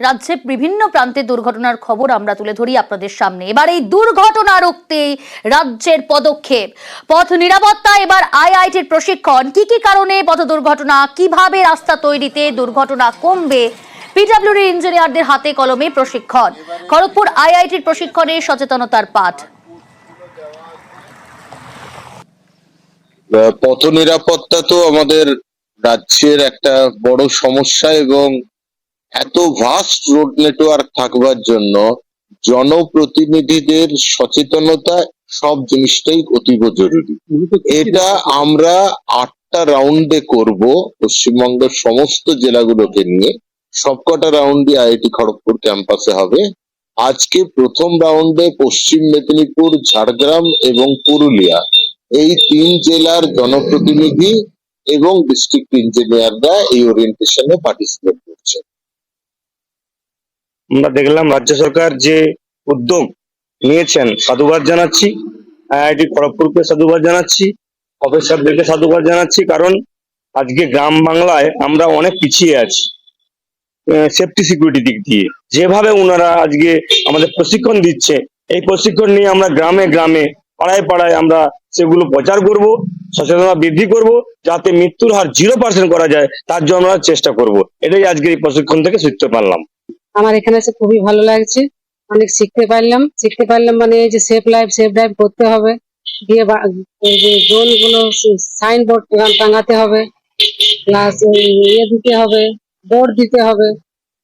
রাজ্যে বিভিন্ন প্রান্তে দুর্ঘটনার খবর আমরা তুলে ধরি আপনাদের সামনে। এবার এই দুর্ঘটনা রুখতে রাজ্যের পদক্ষেপ, পথ নিরাপত্তা, এবার আইআইটির প্রশিক্ষণ, কি কি কারণে পথ দুর্ঘটনা, কিভাবে রাস্তা তৈরিতে দুর্ঘটনা কমবে, পিডব্লিউডি ইঞ্জিনিয়ারদের হাতে কলমে প্রশিক্ষণ, খড়গপুর আইআইটির প্রশিক্ষণে সচেতনতার পাঠ। পথ নিরাপত্তা তো আমাদের রাজ্যের একটা বড় সমস্যা, এবং এত ভাস্ট রোড নেটওয়ার্ক থাকবার জন্য জনপ্রতিনিধিদের সচেতনতা সব জিনিসটাই অতীব জরুরি। এটা আমরা 8টা রাউন্ডে করব পশ্চিমবঙ্গের সমস্ত জেলাগুলোকে নিয়ে। সবকটা রাউন্ডই আইআইটি খড়গপুর ক্যাম্পাসে হবে। আজকে প্রথম রাউন্ডে পশ্চিম মেদিনীপুর, ঝাড়গ্রাম এবং পুরুলিয়া, এই 3 জেলার জনপ্রতিনিধি এবং ডিস্ট্রিক্ট ইঞ্জিনিয়াররা এই ওরিয়েন্টেশনে পার্টিসিপেট করছে। আমরা দেখলাম রাজ্য সরকার যে উদ্যোগ নিয়েছেন, সাধুবাদ জানাচ্ছি। আইআইটি খড়গপুরকে সাধুবাদ জানাচ্ছি, প্রফেসরদেরকে সাধুবাদ জানাচ্ছি। কারণ আজকে গ্রাম বাংলায় আমরা অনেক পিছিয়ে আছি সেফটি সিকিউরিটি দিক দিয়ে। যেভাবে ওনারা আজকে আমাদের প্রশিক্ষণ দিচ্ছে, এই প্রশিক্ষণ নিয়ে আমরা গ্রামে গ্রামে, পাড়ায় পাড়ায় আমরা সেগুলো প্রচার করব, সচেতনতা বৃদ্ধি করব, যাতে মৃত্যুর হার 0% করা যায়, তার জন্য আমরা চেষ্টা করব। এটাই আজকে এই প্রশিক্ষণ থেকে শিখতে পারলাম। আমার এখানে এসে খুবই ভালো লাগছে, অনেক শিখতে পারলাম। মানে এই যে সেফ লাইফ করতে হবে, দিয়ে এই যে জোন গুলো সাইনবোর্ড টাঙাতে হবে, প্লাস ইয়ে দিতে হবে, বোর্ড দিতে হবে।